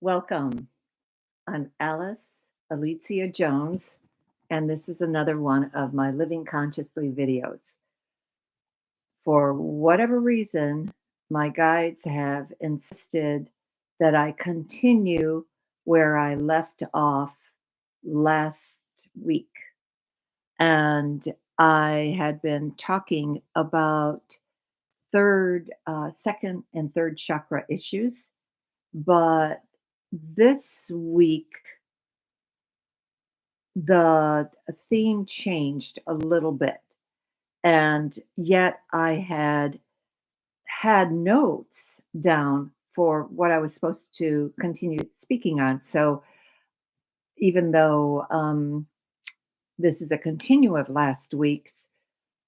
Welcome. I'm Alice Alicia Jones, and this is another one of my Living Consciously videos. For whatever reason, my guides have insisted that I continue where I left off last week. And I had been talking about second, and third chakra issues. But this week, the theme changed a little bit. And yet I had notes down for what I was supposed to continue speaking on. So even though this is a continue of last week's,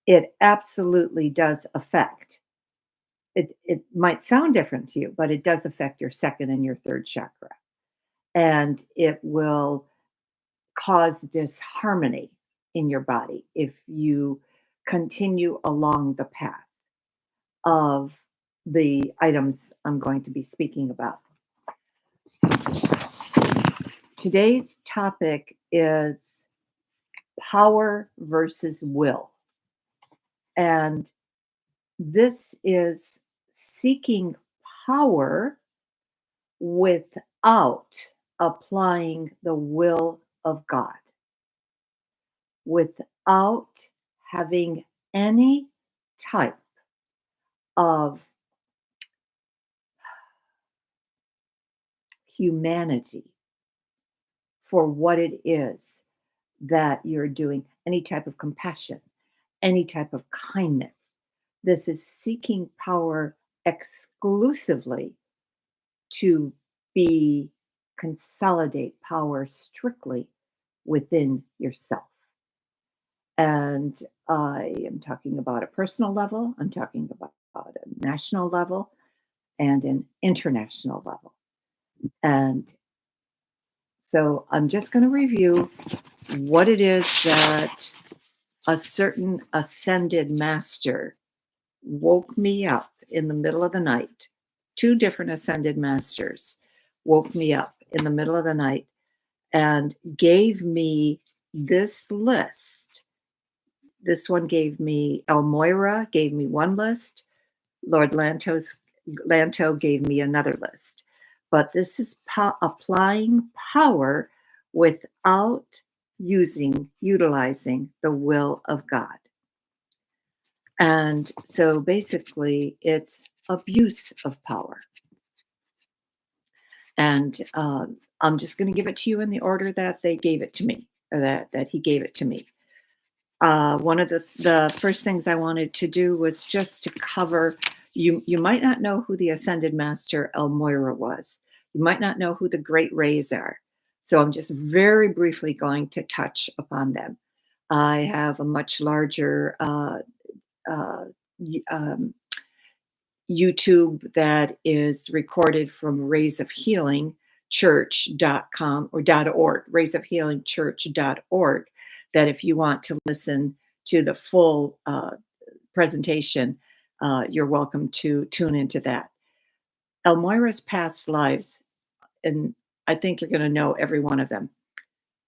it absolutely does affect. It might sound different to you, but it does affect your second and your third chakra. And it will cause disharmony in your body if you continue along the path of the items I'm going to be speaking about. Today's topic is power versus will. And this is seeking power without applying the will of God, without having any type of humanity for what it is that you're doing, any type of compassion, any type of kindness. This is seeking power exclusively to be consolidate power strictly within yourself. And I am talking about a personal level, I'm talking about a national level, and an international level. And so I'm just going to review what it is that a certain ascended master woke me up in the middle of the night. Two different ascended masters woke me up in the middle of the night and gave me this list. This one gave me, Moyra gave me one list. Lord Lanto gave me another list. But this is applying power without utilizing the will of God. And so basically, it's abuse of power. And I'm just going to give it to you in the order that they gave it to me, or that he gave it to me. One of the first things I wanted to do was just to cover, you might not know who the Ascended Master El Moyra was. You might not know who the Great Rays are. So I'm just very briefly going to touch upon them. I have a much larger YouTube that is recorded from raysofhealingchurch.com or .org, raysofhealingchurch.org, that if you want to listen to the full presentation, you're welcome to tune into that. El Moyra's past lives, and I think you're going to know every one of them.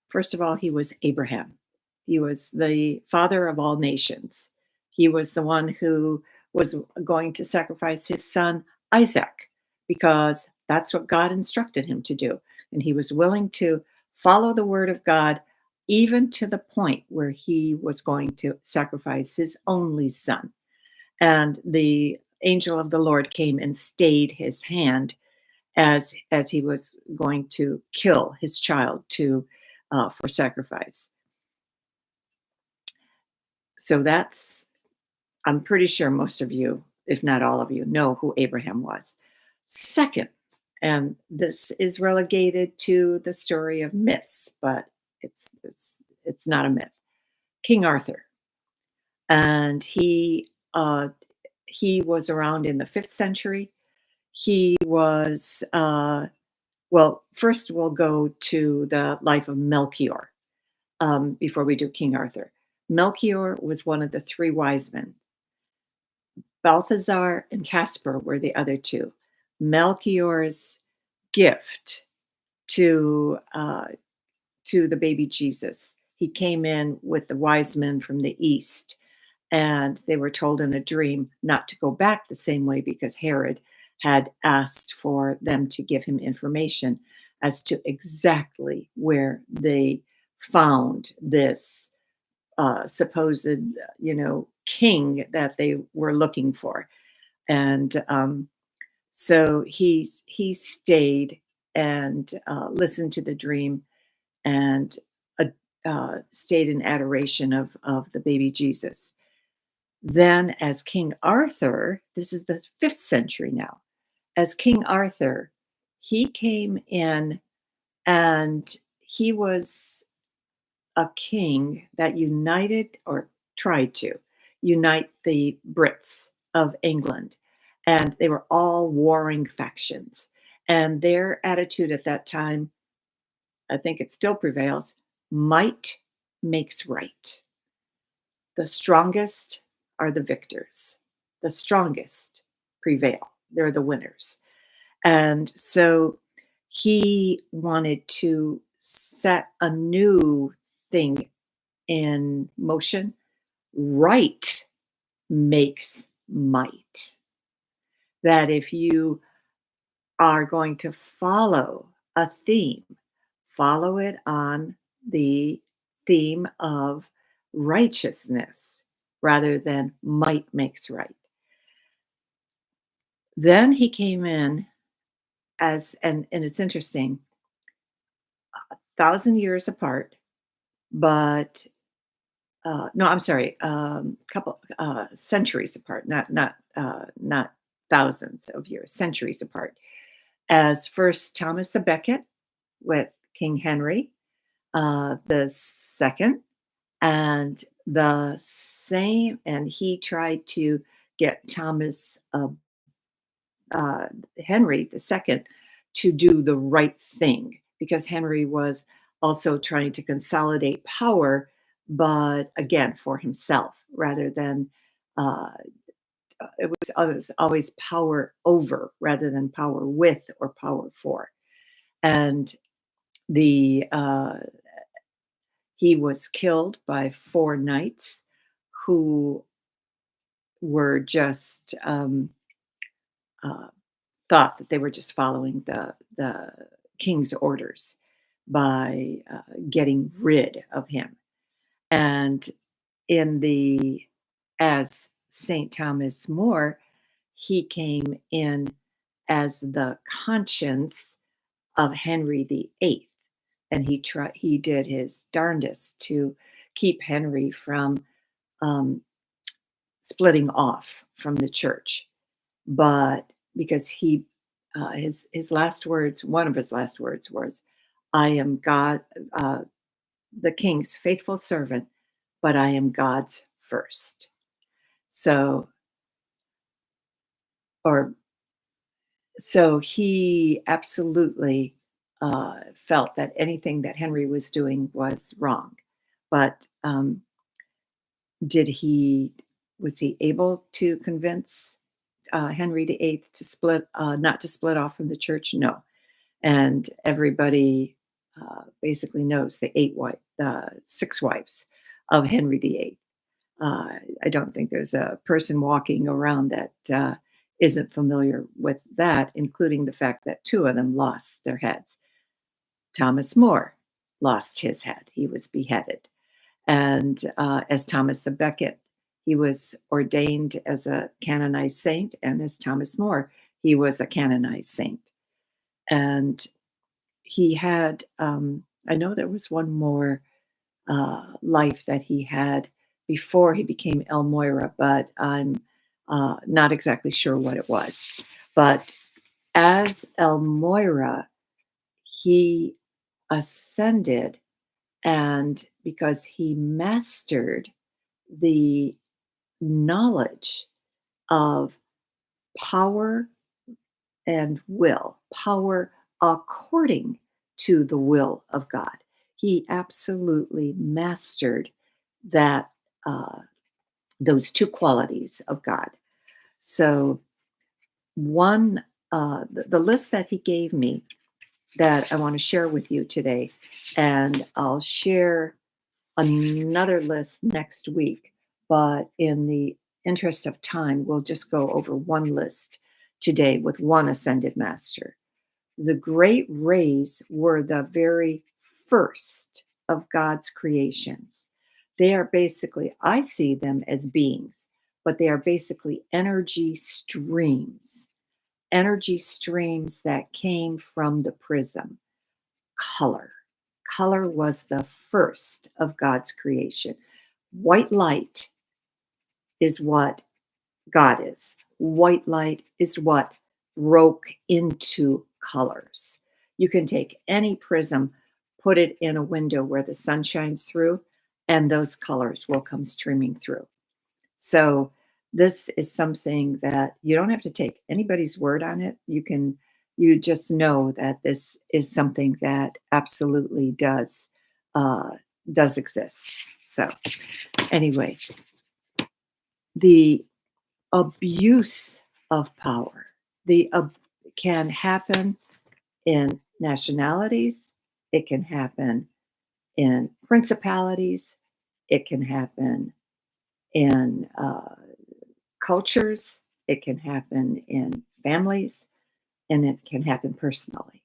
First of all, he was Abraham. He was the father of all nations. He was the one who was going to sacrifice his son Isaac because that's what God instructed him to do. And he was willing to follow the word of God, even to the point where he was going to sacrifice his only son. And the angel of the Lord came and stayed his hand as he was going to kill his child for sacrifice. So I'm pretty sure most of you, if not all of you, know who Abraham was. Second, and this is relegated to the story of myths, but it's not a myth. King Arthur, and he was around in the 5th century. He was well. First, we'll go to the life of Melchior before we do King Arthur. Melchior was one of the 3 wise men. Balthazar and Caspar were the other 2. Melchior's gift to uh, to the baby Jesus. He came in with the wise men from the east, and they were told in a dream not to go back the same way because Herod had asked for them to give him information as to exactly where they found this supposed, king that they were looking for. And so he stayed and listened to the dream and uh, stayed in adoration of the baby Jesus. Then, as King Arthur, this is the 5th century now, as King Arthur, he came in and he was a king that united or tried to unite the Brits of England. And they were all warring factions. And their attitude at that time, I think it still prevails, might makes right. The strongest are the victors. The strongest prevail. They're the winners. And so he wanted to set a new thing in motion. Right makes might. That if you are going to follow a theme, follow it on the theme of righteousness rather than might makes right. Then he came in and it's interesting, 1,000 years apart, but no, I'm sorry, couple centuries apart, not thousands of years, centuries apart. As first Thomas a Becket with King Henry the second, and the same, and he tried to get Thomas uh, Henry the second to do the right thing because Henry was also trying to consolidate power, but again for himself rather than uh, it was always power over rather than power with or power for. And the he was killed by 4 knights who were just uh, thought that they were just following the king's orders by getting rid of him. And in the as Saint Thomas More, he came in as the conscience of Henry VIII, and he did his darndest to keep Henry from um, splitting off from the church. But because his last words, one of his last words was, "I am God, uh, the king's faithful servant, but I am God's first." So, or so he absolutely felt that anything that Henry was doing was wrong. But did he was he able to convince Henry VIII to not to split off from the church? No, and everybody basically knows the 6 wives of Henry VIII. I don't think there's a person walking around that isn't familiar with that, including the fact that 2 of them lost their heads. Thomas More lost his head; he was beheaded, and as Thomas à Becket, he was ordained as a canonized saint, and as Thomas More, he was a canonized saint. And he had, I know there was one more life that he had before he became El Moyra, but I'm not exactly sure what it was. But as El Moyra, he ascended, and because he mastered the knowledge of power and will, power according to the will of God. He absolutely mastered that those 2 qualities of God. So one the list that he gave me that I want to share with you today. And I'll share another list next week. But in the interest of time, we'll just go over one list today with one ascended master. The great rays were the very first of God's creations. They are basically, I see them as beings, but they are basically energy streams that came from the prism. Color. Color was the first of God's creation. White light is what God is. White light is what broke into colors. You can take any prism, put it in a window where the sun shines through, and those colors will come streaming through. So this is something that you don't have to take anybody's word on it. You just know that this is something that absolutely uh, does exist. So anyway, the abuse of power, the can happen in nationalities. It can happen in principalities. It can happen in cultures. It can happen in families, and it can happen personally.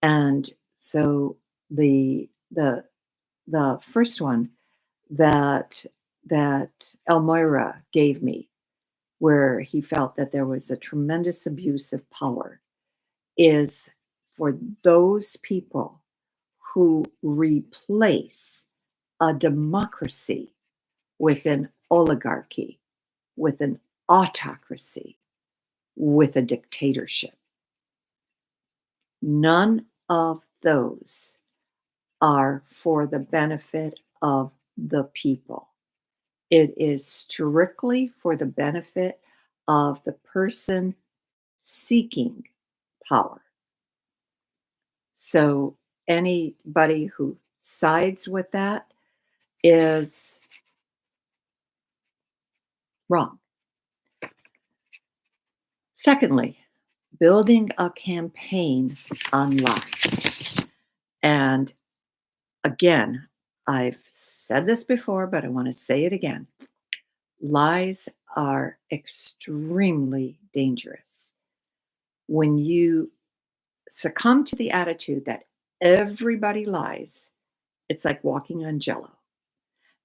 And so the the first one that El Moyra gave me, where he felt that there was a tremendous abuse of power, is for those people who replace a democracy with an oligarchy, with an autocracy, with a dictatorship. None of those are for the benefit of the people. It is strictly for the benefit of the person seeking power. So anybody who sides with that is wrong. Secondly, building a campaign on lies. And again, I've said this before, but I want to say it again. Lies are extremely dangerous. When you succumb to the attitude that everybody lies, it's like walking on jello.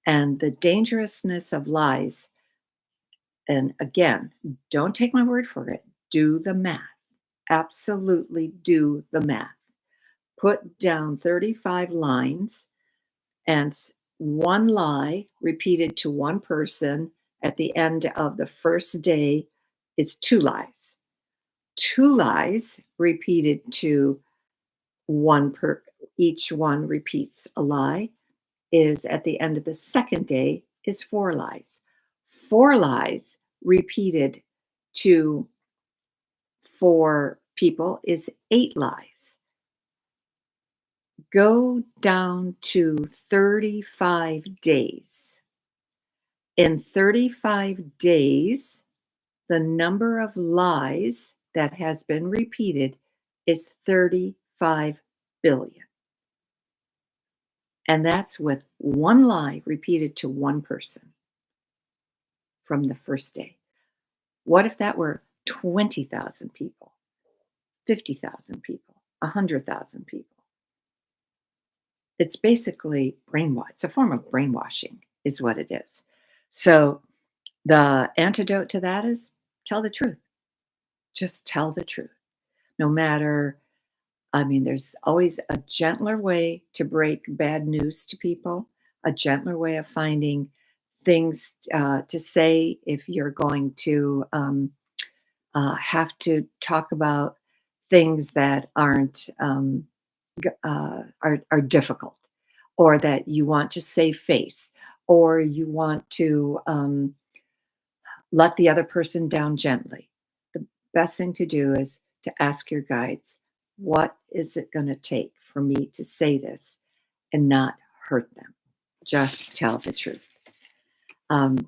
And the dangerousness of lies, and again, don't take my word for it, do the math. Absolutely do the math. Put down 35 lines and one lie repeated to one person at the end of the first day is two lies. Two lies repeated to each one repeats a lie is at the end of the second day is four lies. Four lies repeated to four people is eight lies. Go down to 35 days. In 35 days, the number of lies that has been repeated is 35 billion. And that's with one lie repeated to one person from the first day. What if that were 20,000 people, 50,000 people, 100,000 people? It's basically brainwash. It's a form of brainwashing, is what it is. So the antidote to that is tell the truth. Just tell the truth. No matter, I mean, there's always a gentler way to break bad news to people, a gentler way of finding things to say if you're going to have to talk about things that aren't are difficult, or that you want to save face, or you want to let the other person down gently. The best thing to do is to ask your guides, what is it going to take for me to say this and not hurt them? Just tell the truth. Um,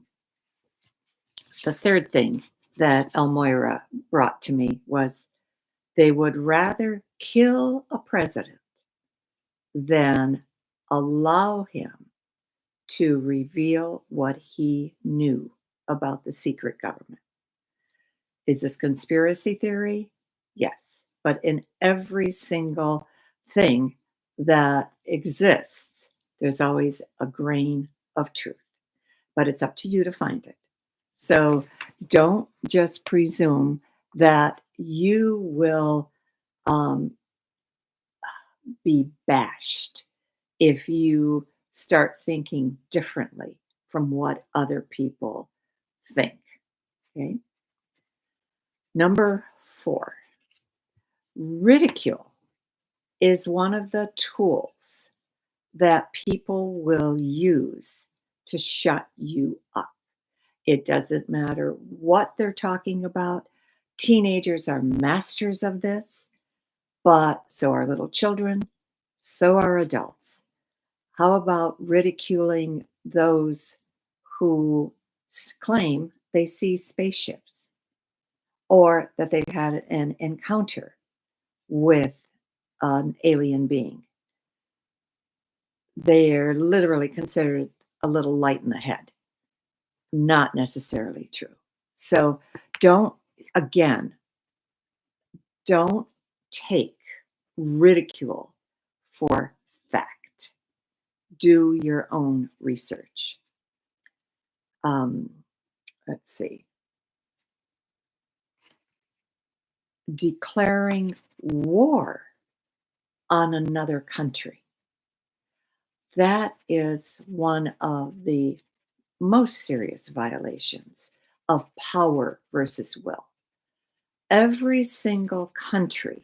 the third thing that El Moyra brought to me was They would rather kill a president than allow him to reveal what he knew about the secret government. Is this conspiracy theory? Yes. But in every single thing that exists, there's always a grain of truth. But it's up to you to find it. So don't just presume that you will um, be bashed if you start thinking differently from what other people think. Okay. Number 4, ridicule is one of the tools that people will use to shut you up. It doesn't matter what they're talking about. Teenagers are masters of this, but so are little children, so are adults. How about ridiculing those who claim they see spaceships or that they've had an encounter with an alien being? They're literally considered a little light in the head. Not necessarily true. So don't, again, don't take ridicule for fact. Do your own research. Um, let's see. Declaring war on another country. That is one of the most serious violations of power versus will. Every single country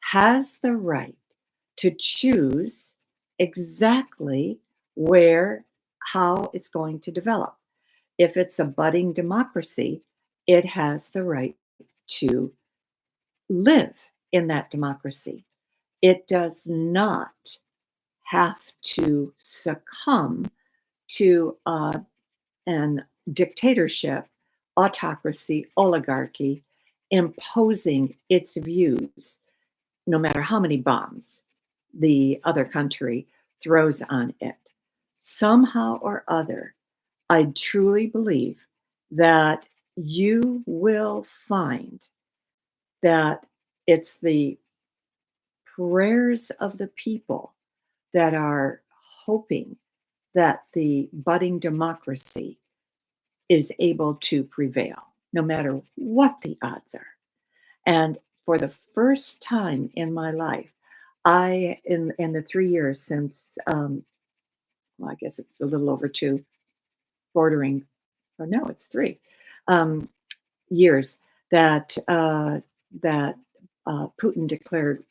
has the right to choose exactly where, how it's going to develop. If it's a budding democracy, it has the right to live in that democracy. It does not have to succumb to an dictatorship, autocracy, oligarchy imposing its views, no matter how many bombs the other country throws on it. Somehow or other, I truly believe that you will find that it's the prayers of the people that are hoping that the budding democracy is able to prevail, no matter what the odds are. And for the first time in my life, in the 3 years since, well, I guess it's a little over two, bordering, or no, it's three um, years that that Putin declared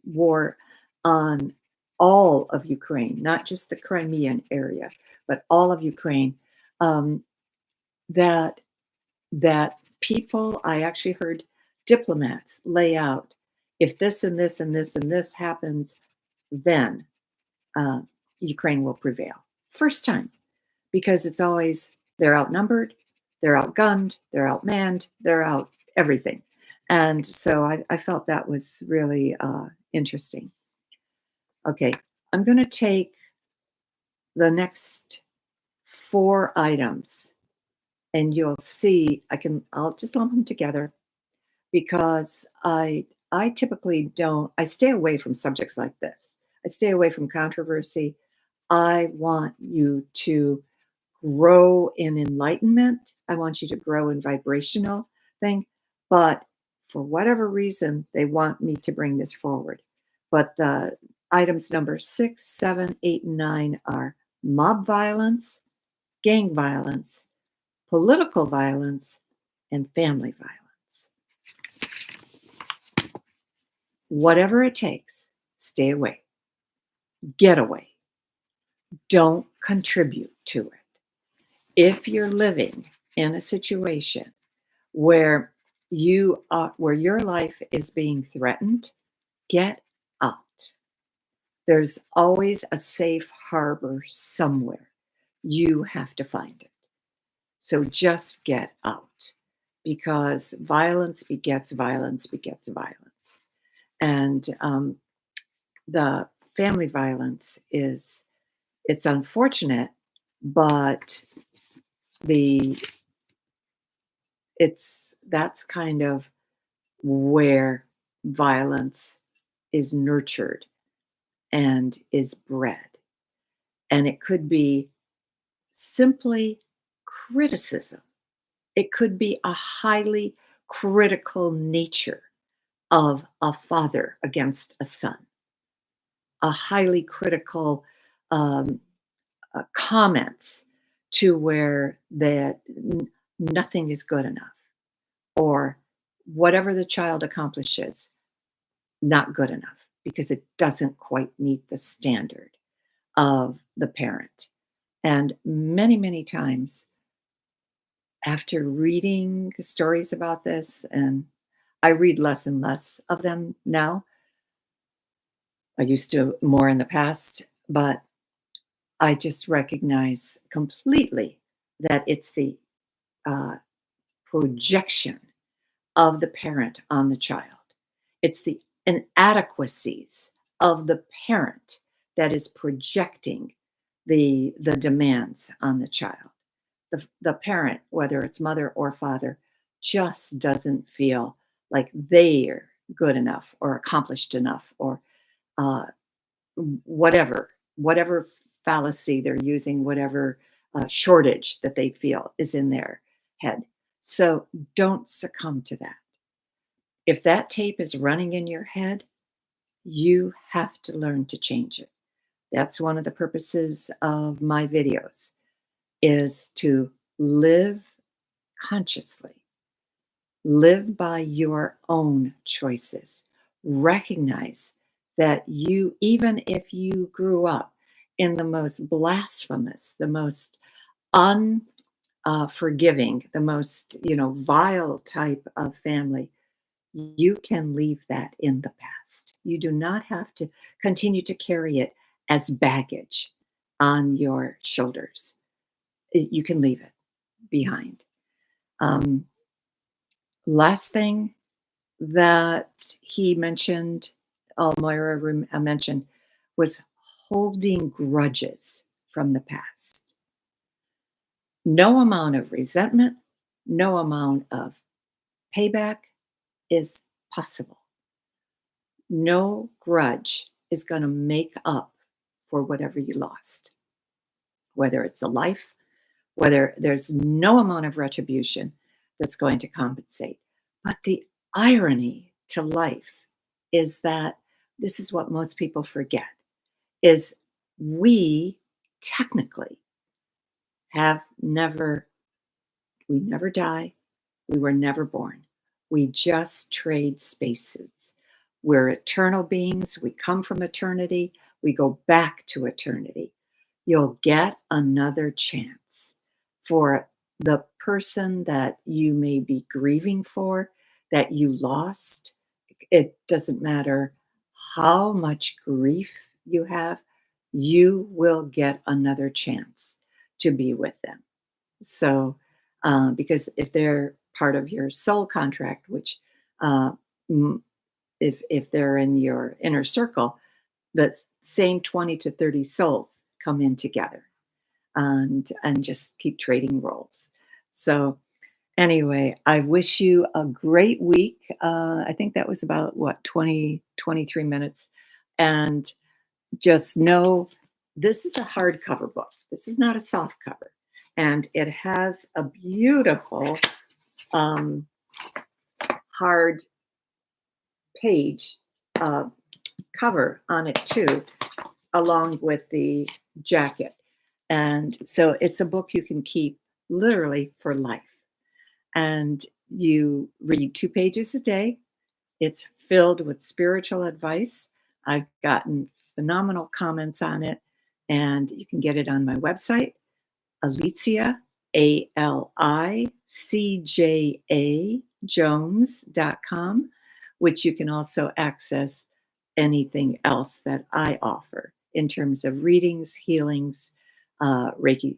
war on all of Ukraine, not just the Crimean area, but all of Ukraine. Um, that that people, I actually heard diplomats lay out, if this and this and this and this happens, then uh, Ukraine will prevail. First time, because it's always they're outnumbered, they're outgunned, they're outmanned, they're out everything. And so I felt that was really interesting. Okay, I'm going to take the next 4 items and you'll see I'll just lump them together because I typically don't I stay away from subjects like this. I stay away from controversy. I want you to grow in enlightenment. I want you to grow in vibrational thing. But for whatever reason, they want me to bring this forward. But the items number 6, 7, 8, and 9 are mob violence, gang violence, political violence, and family violence. Whatever it takes, stay away, get away, don't contribute to it. If you're living in a situation where where your life is being threatened, get out. There's always a safe harbor somewhere. You have to find it. So just get out because violence begets violence begets violence. And the family violence is it's unfortunate, but the it's that's kind of where violence is nurtured and is bred. And it could be simply criticism. It could be a highly critical nature of a father against a son, a highly critical um, comments to where that nothing is good enough, or whatever the child accomplishes, not good enough because it doesn't quite meet the standard of the parent. And many, many times after reading stories about this, and I read less and less of them now. I used to more in the past, but I just recognize completely that it's the uh, projection of the parent on the child. It's the inadequacies of the parent that is projecting the demands on the child. The parent, whether it's mother or father, just doesn't feel like they're good enough or accomplished enough or uh, whatever fallacy they're using, whatever shortage that they feel is in their head. So don't succumb to that. If that tape is running in your head, you have to learn to change it. That's one of the purposes of my videos is to live consciously. Live by your own choices. Recognize that you, even if you grew up in the most blasphemous, the most unforgiving, the most vile type of family, you can leave that in the past. You do not have to continue to carry it as baggage on your shoulders. You can leave it behind. Um, Last thing that he mentioned, Moira mentioned, was holding grudges from the past. No amount of resentment, no amount of payback is possible. No grudge is going to make up for whatever you lost, whether it's a life, whether there's no amount of retribution that's going to compensate. But the irony to life is that this is what most people forget is we technically have never we never die, we were never born. We just trade spacesuits. We're eternal beings, we come from eternity, we go back to eternity. You'll get another chance for the person that you may be grieving for, that you lost. It doesn't matter how much grief you have, you will get another chance to be with them. So, because if they're part of your soul contract, which uh, m- if they're in your inner circle, the same 20 to 30 souls come in together and just keep trading roles. So anyway, I wish you a great week. I think that was about what 20 23 minutes, and just know this is a hardcover book. This is not a soft cover, and it has a beautiful um, hard page uh, cover on it too, along with the jacket. And so it's a book you can keep literally for life. And you read 2 pages a day. It's filled with spiritual advice. I've gotten phenomenal comments on it, and you can get it on my website, Alicia, ALICJA Jones.com, which you can also access anything else that I offer in terms of readings, healings, Reiki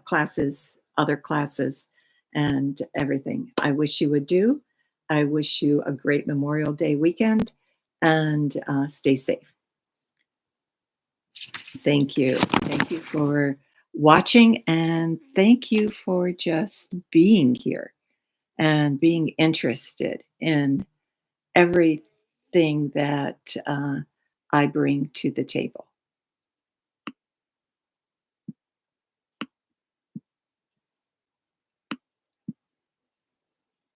classes, other classes, and everything. I wish you would do. I wish you a great Memorial Day weekend, and stay safe. Thank you. Thank you for watching, and thank you for just being here and being interested in everything that I bring to the table.